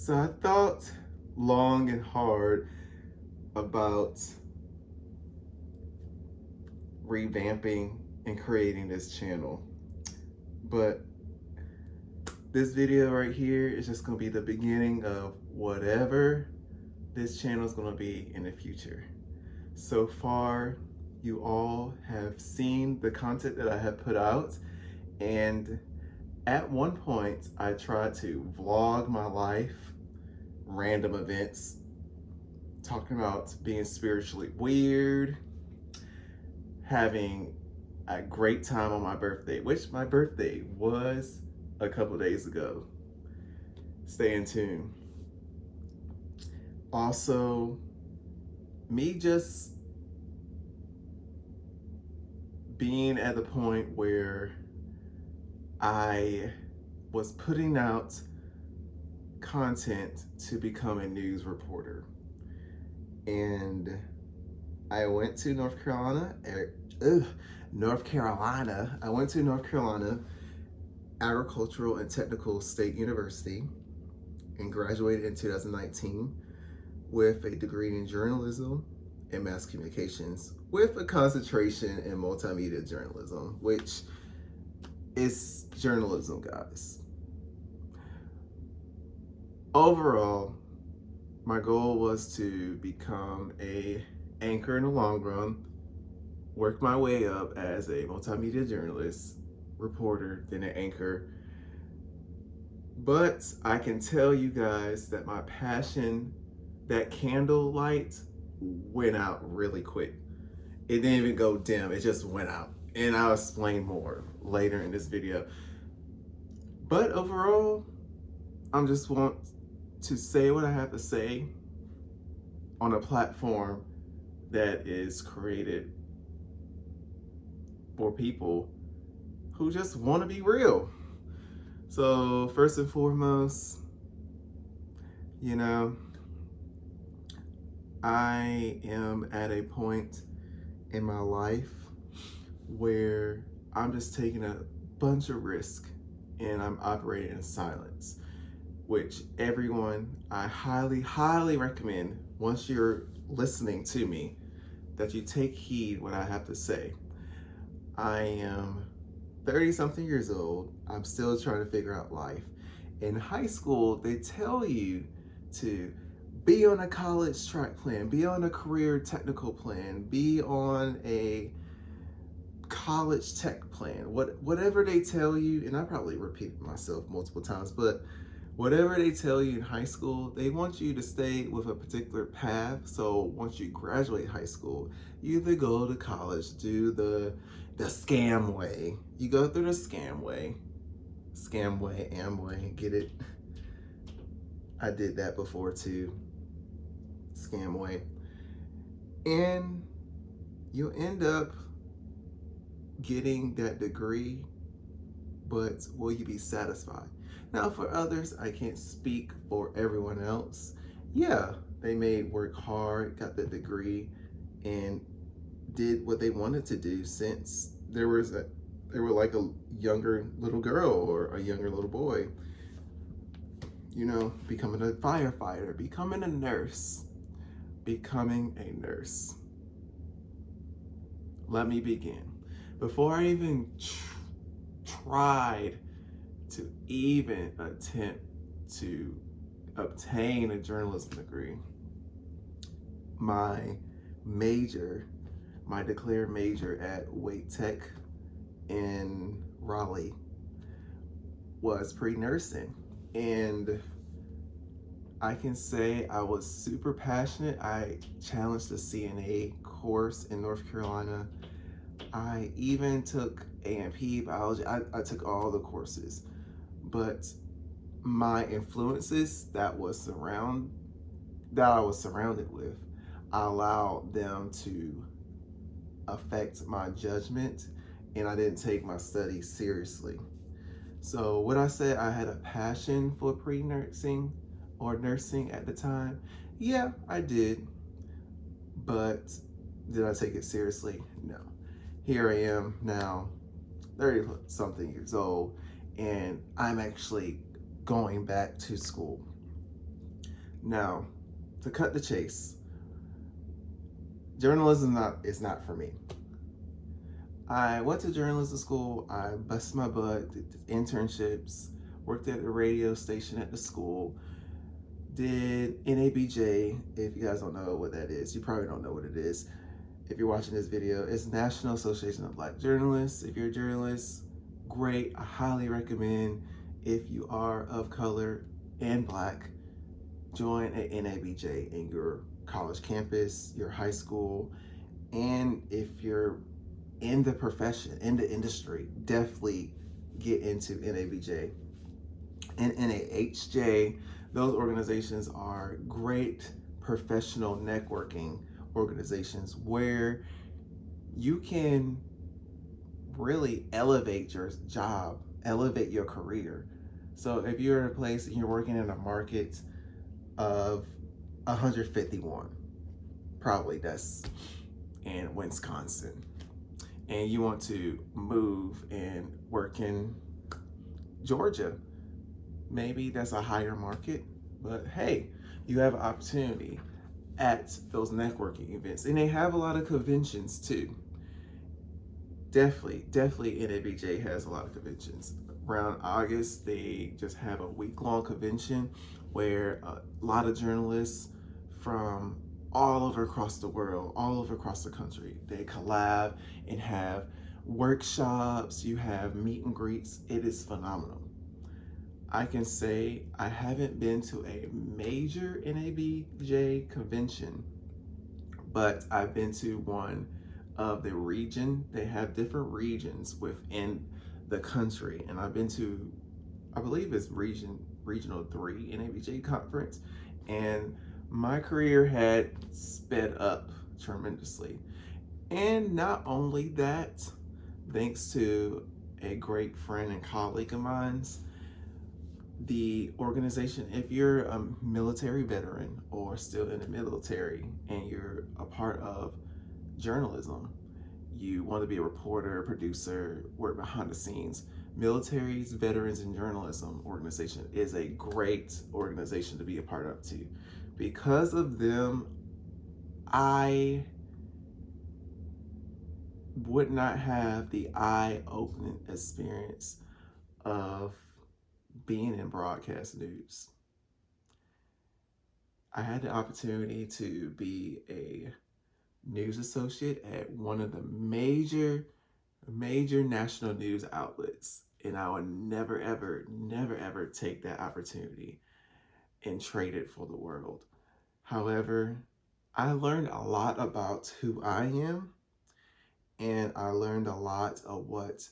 So I thought long and hard about revamping and creating this channel. But this video right here is just gonna be the beginning of whatever this channel is gonna be in the future. So far, you all have seen the content that I have put out, and at one point I tried to vlog my life, random events, talking about being spiritually weird, having a great time on my birthday, which my birthday was a couple days ago. Stay in tune. Also, me just being at the point where I was putting out content to become a news reporter. And I went to North Carolina. I went to North Carolina Agricultural and Technical State University and graduated in 2019 with a degree in journalism and mass communications with a concentration in multimedia journalism, which is journalism, guys. Overall, my goal was to become an anchor in the long run, work my way up as a multimedia journalist, reporter, then an anchor. But I can tell you guys that my passion, that candle light, went out really quick. It didn't even go dim, it just went out. And I'll explain more later in this video. But overall, I just want to say what I have to say on a platform that is created for people who just want to be real. So first and foremost, I am at a point in my life where I'm just taking a bunch of risk and I'm operating in silence, which everyone, I highly recommend, once you're listening to me, that you take heed what I have to say. I am 30 something years old. I'm still trying to figure out life. In high school, they tell you to be on a college track plan, be on a career technical plan, be on a college tech plan, whatever they tell you. And I probably repeated myself multiple times, but whatever they tell you in high school, they want you to stay with a particular path. So once you graduate high school, you either go to college, do the scam way. You go through the scam way, Amway, get it? I did that before too, scam way. And you'll end up getting that degree, but will you be satisfied? Now, for others, I can't speak for everyone else. Yeah, they may work hard, got the degree, and did what they wanted to do since they were like a younger little girl or a younger little boy. Becoming a firefighter, becoming a nurse. Let me begin. Before I even tried to even attempt to obtain a journalism degree, my declared major at Wake Tech in Raleigh was pre-nursing. And I can say I was super passionate. I challenged the CNA course in North Carolina. I even took A&P, biology. I took all the courses. But my influences that I was surrounded with, I allowed them to affect my judgment, and I didn't take my studies seriously. So what I said, I had a passion for pre-nursing or nursing at the time. Yeah, I did. But did I take it seriously? No. Here I am now, 30 something years old, and I'm actually going back to school. Now, to cut the chase, journalism is not for me. I went to journalism school. I busted my butt, did internships, worked at a radio station at the school, did NABJ. If you guys don't know what that is, you probably don't know what it is. If you're watching this video, it's National Association of Black Journalists. If you're a journalist, great. I highly recommend, if you are of color and Black, join a NABJ in your college campus, your high school, and if you're in the profession, in the industry, definitely get into NABJ and NAHJ. Those organizations are great professional networking organizations where you can really elevate your job, elevate your career. So if you're in a place and you're working in a market of 151, probably that's in Wisconsin, and you want to move and work in Georgia, maybe that's a higher market, but hey, you have an opportunity at those networking events. And they have a lot of conventions too. Definitely NABJ has a lot of conventions. Around August, they just have a week-long convention where a lot of journalists from all over across the world, all over across the country, they collab and have workshops, you have meet and greets. It is phenomenal. I can say I haven't been to a major NABJ convention, but I've been to one of the region. They have different regions within the country, and I've been to, I believe it's regional 3 NABJ conference, and my career had sped up tremendously. And not only that, thanks to a great friend and colleague of mine's, the organization, if you're a military veteran or still in the military and you're a part of journalism, you want to be a reporter, producer, work behind the scenes, Military's Veterans in Journalism organization is a great organization to be a part of too. Because of them, I would not have the eye-opening experience of being in broadcast news. I had the opportunity to be a news associate at one of the major national news outlets, and I would never ever take that opportunity and trade it for the world. However, I learned a lot about who I am, and I learned a lot of what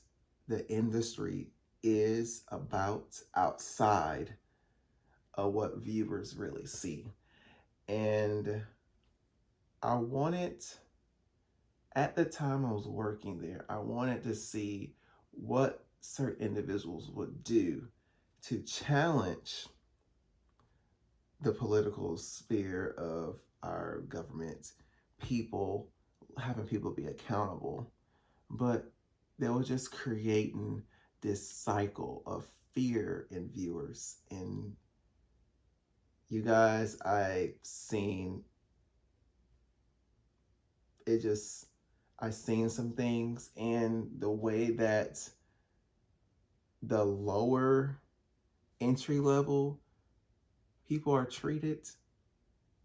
the industry is about outside of what viewers really see. And I wanted, at the time I was working there, I wanted to see what certain individuals would do to challenge the political sphere of our government, people, having people be accountable. But they were just creating this cycle of fear in viewers. And you guys, I've seen it just, I've seen some things, and the way that the lower entry level people are treated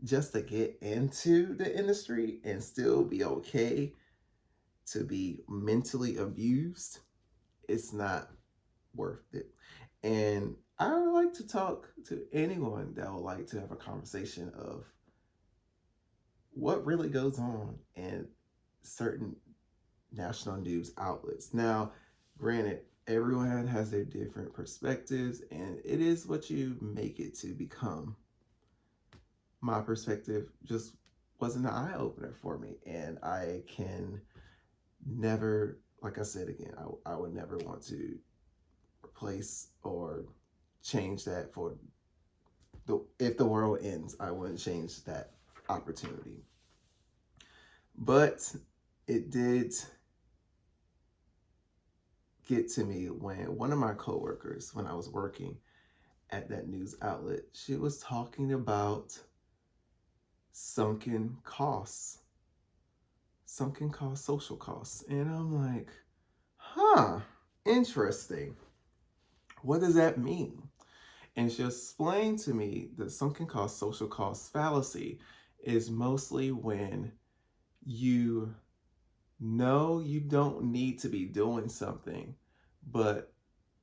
just to get into the industry and still be okay to be mentally abused, it's not worth it. And I would like to talk to anyone that would like to have a conversation of what really goes on in certain national news outlets. Now, granted, everyone has their different perspectives, and it is what you make it to become. My perspective just wasn't an eye-opener for me, and I can never, like I said again, I would never want to replace or change that for if the world ends, I wouldn't change that opportunity. But it did get to me when one of my coworkers, when I was working at that news outlet. She was talking about sunken costs, sunken costs, social costs. And I'm like, huh, interesting. What does that mean? And she explained to me the sunken cost, social cost fallacy is mostly when you know you don't need to be doing something, but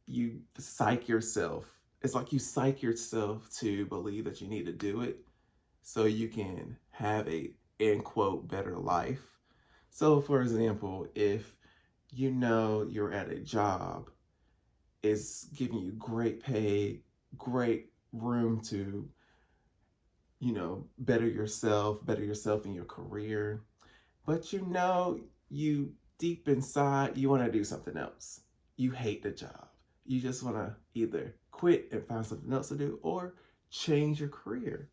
you psych yourself. It's like you psych yourself to believe that you need to do it so you can have a end quote better life. So for example, if you know you're at a job, it's giving you great pay, great room to, better yourself in your career, but you know you deep inside you want to do something else. You hate the job. You just want to either quit and find something else to do or change your career.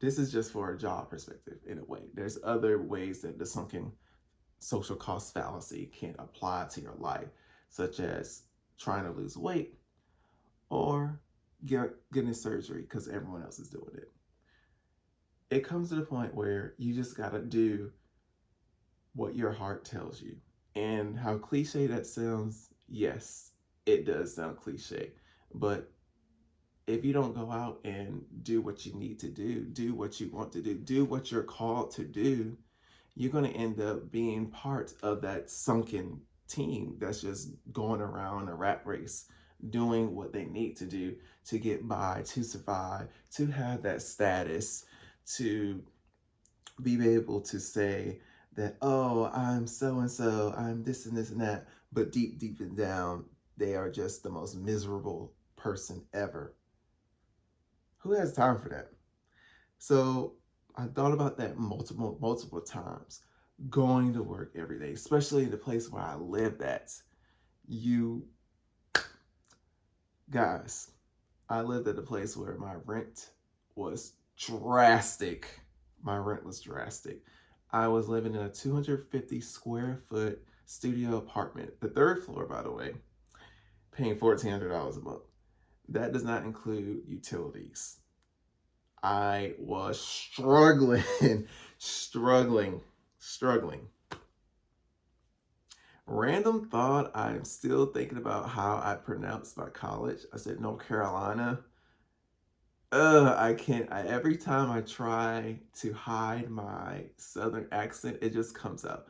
This is just for a job perspective in a way. There's other ways that the sunken social cost fallacy can apply to your life, such as trying to lose weight or getting surgery because everyone else is doing it. It comes to the point where you just got to do what your heart tells you. And how cliche that sounds, yes, it does sound cliche. But if you don't go out and do what you need to do what you want to do what you're called to do, you're going to end up being part of that sunken team that's just going around a rat race, doing what they need to do to get by, to survive, to have that status, to be able to say that, oh, I'm so and so, I'm this and this and that, but deep and down, they are just the most miserable person ever. Who has time for that? So I thought about that multiple times. Going to work every day, especially in the place where I lived at. You guys, I lived at a place where my rent was drastic. My rent was drastic. I was living in a 250 square foot studio apartment, the third floor, by the way, paying $1,400 a month. That does not include utilities. I was struggling, struggling. Random thought, I'm still thinking about how I pronounced my college. I said North Carolina. I can't. Every time I try to hide my southern accent, it just comes out.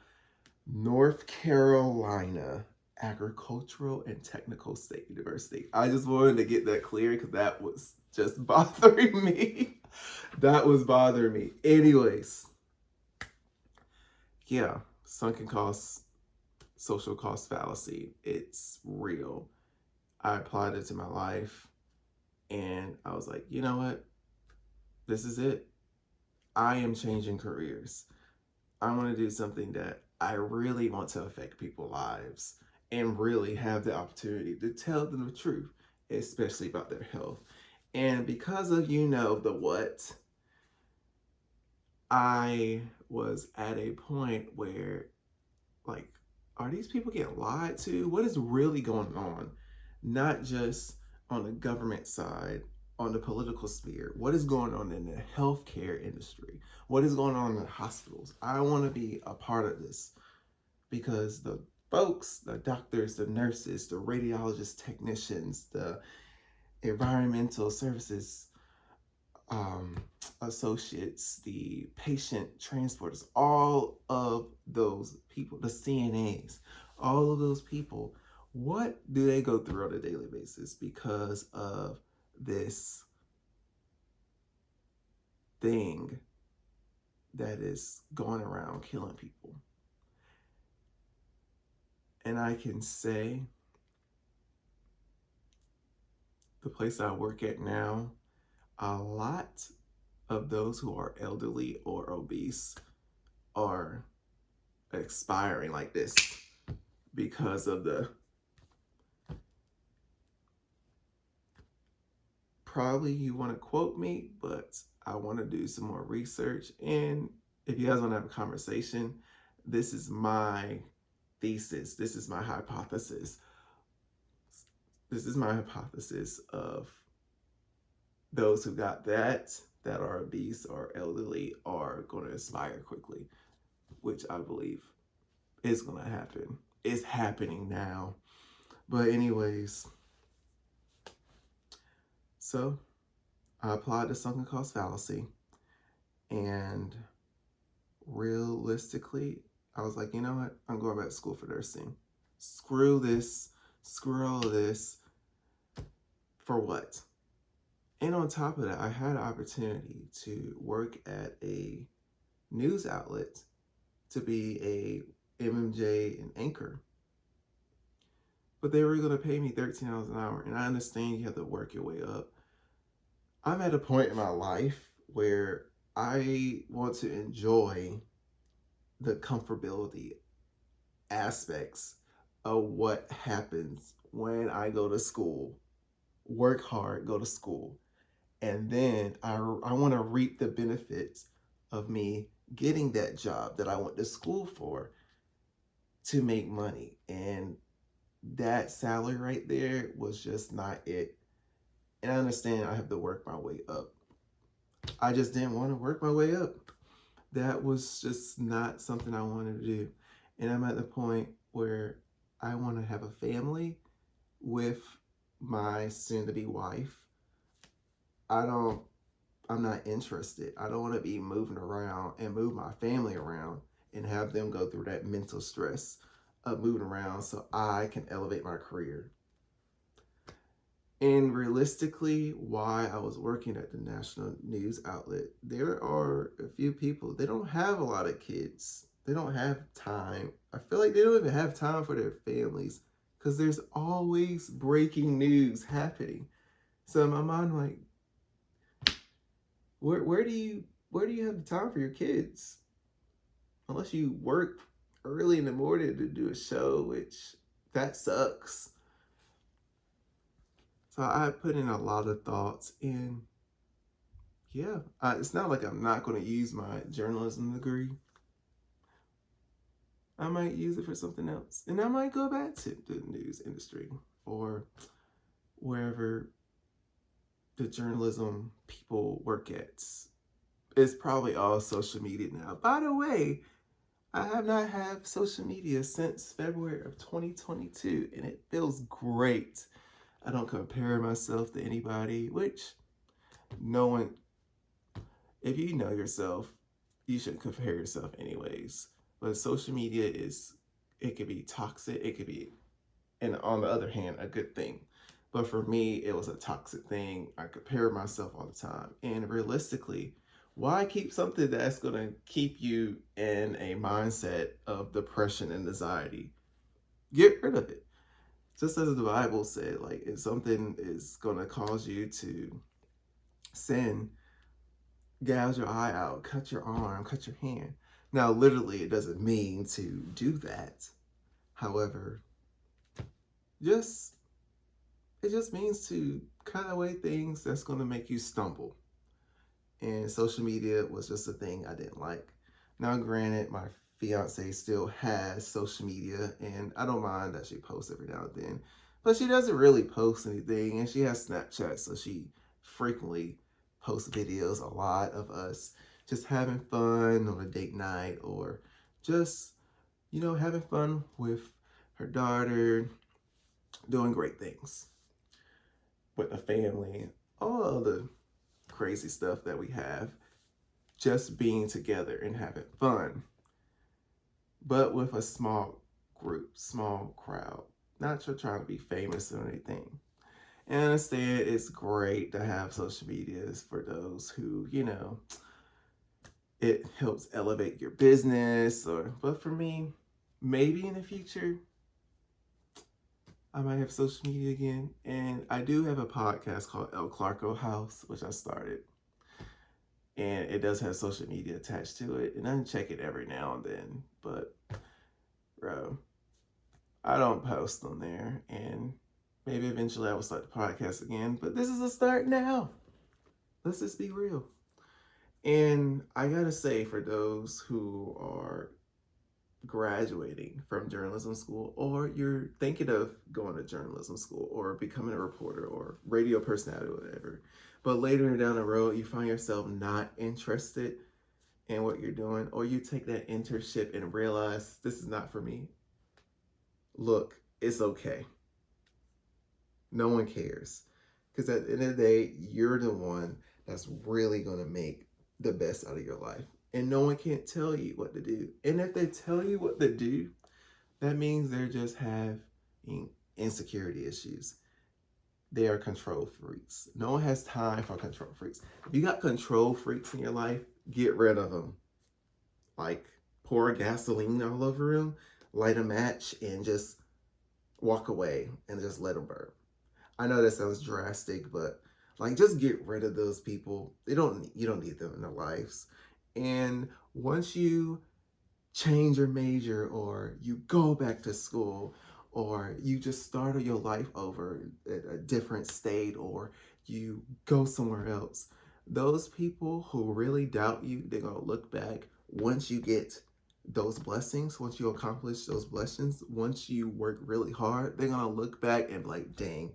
North Carolina Agricultural and Technical State University. I just wanted to get that clear because that was just bothering me. That was bothering me. Anyways, yeah, sunken costs, social cost fallacy. It's real. I applied it to my life and I was like, you know what? This is it. I am changing careers. I want to do something that I really want to affect people's lives and really have the opportunity to tell them the truth, especially about their health. And because of the what, I was at a point where, like, are these people getting lied to? What is really going on? Not just on the government side, on the political sphere. What is going on in the healthcare industry? What is going on in the hospitals? I want to be a part of this because the folks, the doctors, the nurses, the radiologists, technicians, the environmental services associates, the patient transporters, all of those people, the CNAs, all of those people, what do they go through on a daily basis because of this thing that is going around killing people? And I can say the place I work at now, a lot of those who are elderly or obese are expiring like this because of the probably you want to quote me, but I want to do some more research. And if you guys want to have a conversation, this is my thesis. This is my hypothesis. This is my hypothesis of those who got that are obese or elderly are going to expire quickly, which I believe is going to happen. It's happening now. But anyways, so I applied the sunken cost fallacy, and realistically, I was like, you know what? I'm going back to school for nursing. Screw this. Screw all of this. For what? And on top of that, I had an opportunity to work at a news outlet to be a MMJ and anchor. But they were going to pay me $13 an hour. And I understand you have to work your way up. I'm at a point in my life where I want to enjoy the comfortability aspects of what happens when I go to school, work hard, go to school. And then I want to reap the benefits of me getting that job that I went to school for to make money. And that salary right there was just not it. And I understand I have to work my way up. I just didn't want to work my way up. That was just not something I wanted to do. And I'm at the point where I want to have a family with my soon-to-be wife. I'm not interested. I don't want to be moving around and move my family around and have them go through that mental stress of moving around so I can elevate my career. And realistically, why I was working at the national news outlet, there are a few people, they don't have a lot of kids. They don't have time. I feel like they don't even have time for their families because there's always breaking news happening. So in my mind, like, where do you have the time for your kids? Unless you work early in the morning to do a show, which that sucks. So I put in a lot of thoughts, and yeah, it's not like I'm not going to use my journalism degree. I might use it for something else, and I might go back to the news industry or wherever the journalism people work at. It's probably all social media now. By the way, I have not had social media since February of 2022, and it feels great. I don't compare myself to anybody, which no one, if you know yourself, you shouldn't compare yourself anyways. But social media it could be toxic, it could be, and on the other hand, a good thing. But for me, it was a toxic thing. I compare myself all the time. And realistically, why keep something that's going to keep you in a mindset of depression and anxiety? Get rid of it. Just as the Bible said, like, if something is going to cause you to sin, gouge your eye out, cut your arm, cut your hand. Now, literally, it doesn't mean to do that. However, it just means to cut away things that's going to make you stumble. And social media was just a thing I didn't like. Now, granted, my fiance still has social media, and I don't mind that she posts every now and then, but she doesn't really post anything, and she has Snapchat, so she frequently posts videos, a lot of us just having fun on a date night, or just, having fun with her daughter, doing great things with the family, all of the crazy stuff that we have, just being together and having fun, but with a small group, small crowd, not trying to be famous or anything. And instead, it's great to have social medias for those who, it helps elevate your business, but for me, maybe in the future, I might have social media again. And I do have a podcast called El Clarko House, which I started. And it does have social media attached to it. And I check it every now and then. But, bro, I don't post on there. And maybe eventually I will start the podcast again. But this is a start now. Let's just be real. And I gotta say, for those who are graduating from journalism school, or you're thinking of going to journalism school or becoming a reporter or radio personality or whatever. But later down the road, you find yourself not interested in what you're doing, or you take that internship and realize this is not for me. Look, it's okay. No one cares. Because at the end of the day, you're the one that's really going to make the best out of your life. And no one can't tell you what to do. And if they tell you what to do, that means they're just having insecurity issues. They are control freaks. No one has time for control freaks. If you got control freaks in your life, get rid of them. Like, pour gasoline all over them, light a match, and just walk away and just let them burn. I know that sounds drastic, but like, just get rid of those people. You don't need them in their lives. And once you change your major, or you go back to school, or you just started your life over at a different state, or you go somewhere else, those people who really doubt you, they're going to look back once you get those blessings, once you accomplish those blessings, once you work really hard, they're going to look back and be like, dang,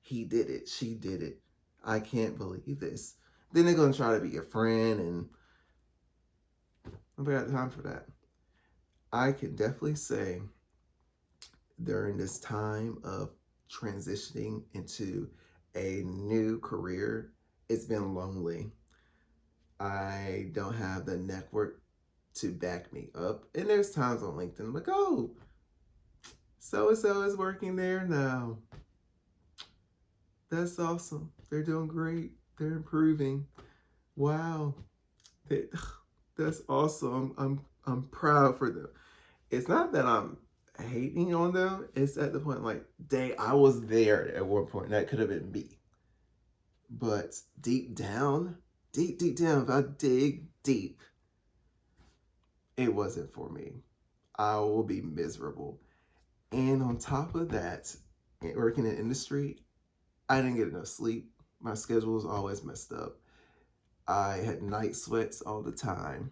he did it, she did it. I can't believe this. Then they're going to try to be your friend, and I don't got time for that. I can definitely say during this time of transitioning into a new career, it's been lonely. I don't have the network to back me up. And there's times on LinkedIn, I'm like, oh, so-and-so is working there now. That's awesome. They're doing great. They're improving. Wow. That's awesome. I'm proud for them. It's not that I'm hating on them. It's at the point like, dang, I was there at one point. That could have been me. But deep down, deep down, if I dig deep, it wasn't for me. I will be miserable. And on top of that, working in industry, I didn't get enough sleep. My schedule was always messed up. I had night sweats all the time.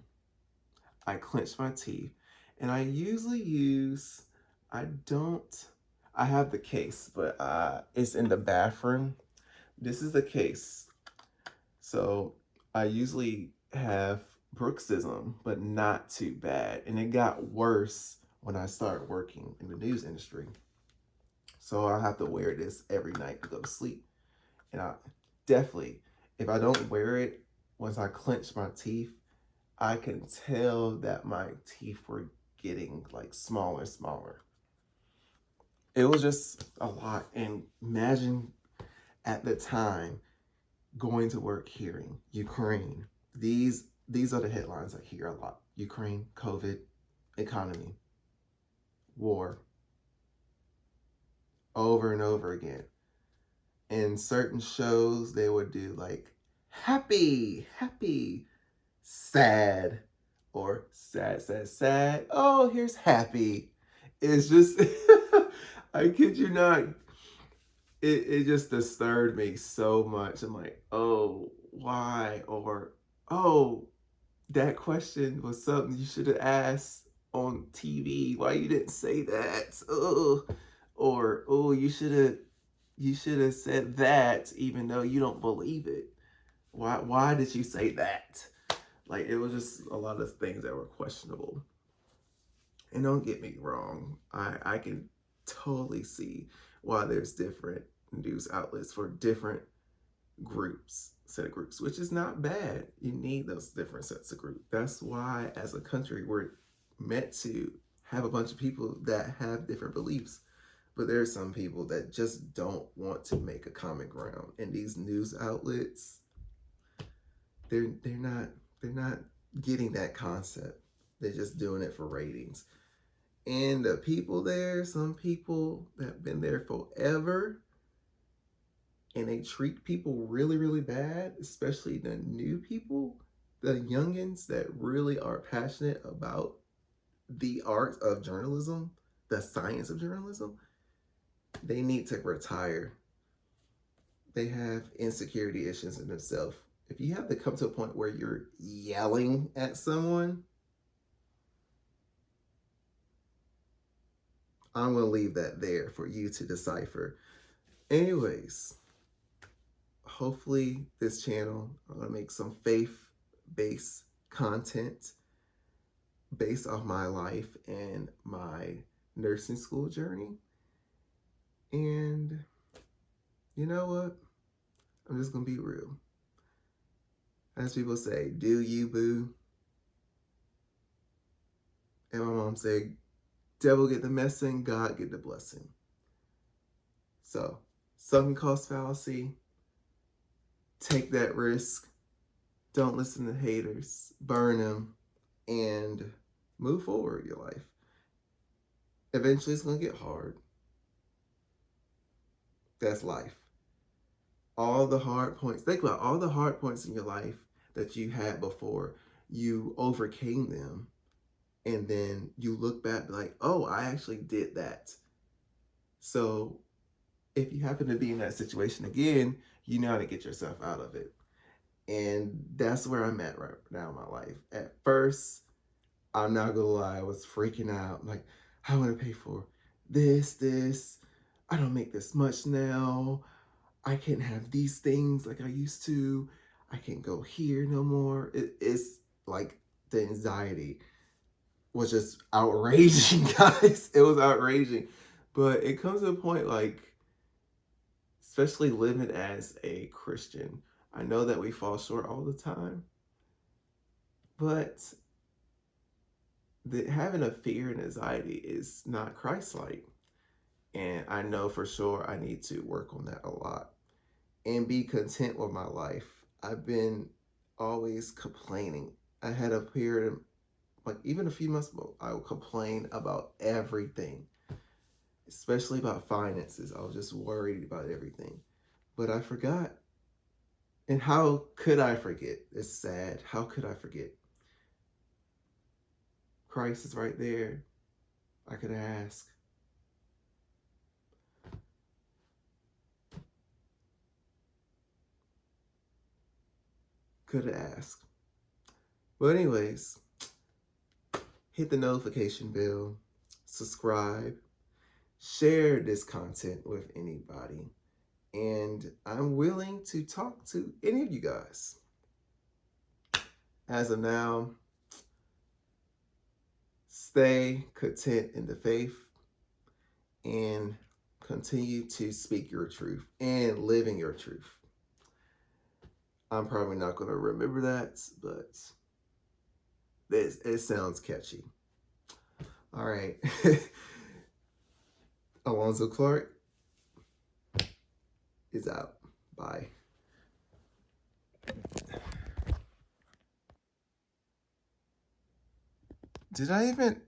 I clenched my teeth. And I usually use, I have the case, but it's in the bathroom. This is the case. So I usually have bruxism, but not too bad. And it got worse when I started working in the news industry. So I have to wear this every night to go to sleep. And I definitely, if I don't wear it, once I clench my teeth, I can tell that my teeth were getting like smaller. It was just a lot. And imagine at the time going to work hearing Ukraine. These are the headlines I hear a lot. Ukraine, COVID, economy, war, over and over again. In certain shows, they would do like happy, sad, or sad. Oh, here's happy. It's just, I kid you not, it just disturbed me so much. I'm like, oh, why? Or, oh, that question was something you should have asked on TV. Why you didn't say that? Oh, or, oh, you should have said that even though you don't believe it. Why did you say that? Like, it was just a lot of things that were questionable. And don't get me wrong, I can totally see why there's different news outlets for different set of groups, which is not bad. You need those different sets of groups. That's why, as a country, we're meant to have a bunch of people that have different beliefs. But there are some people that just don't want to make a common ground. And these news outlets, they're not getting that concept. They're just doing it for ratings. And the people there, some people that have been there forever, and they treat people really bad, especially the new people, the youngins that really are passionate about the art of journalism, the science of journalism. They need to retire. They have insecurity issues in themselves. If you have to come to a point where you're yelling at someone, I'm going to leave that there for you to decipher. Anyways, hopefully this channel, I'm going to make some faith-based content based off my life and my nursing school journey. And you know what? I'm just going to be real. As people say, do you, boo? And my mom said, devil get the messing, God get the blessing. So, sunk cost fallacy. Take that risk. Don't listen to haters. Burn them. And move forward in your life. Eventually, it's going to get hard. That's life. All the hard points. Think about all the hard points in your life that you had before. You overcame them. And then you look back like, oh, I actually did that. So if you happen to be in that situation again, you know how to get yourself out of it. And that's where I'm at right now in my life. At first, I'm not gonna lie, I was freaking out. Like, how am I gonna pay for this? I don't make this much now. I can't have these things like I used to. I can't go here no more. It's like the anxiety was just outraging, guys. It was outraging. But it comes to a point, like, especially living as a Christian, I know that we fall short all the time, but having a fear and anxiety is not Christ-like. And I know for sure I need to work on that a lot and be content with my life. I've been always complaining. I had a period, like even a few months ago, I would complain about everything, especially about finances. I was just worried about everything. But I forgot. And how could I forget? It's sad. How could I forget? Christ is right there. I could ask. Could ask. But anyways, hit the notification bell, subscribe, share this content with anybody. And I'm willing to talk to any of you guys. As of now, stay content in the faith and continue to speak your truth and live in your truth. I'm probably not going to remember that, but it sounds catchy. All right. Alonzo Clark is out. Bye. Did I even...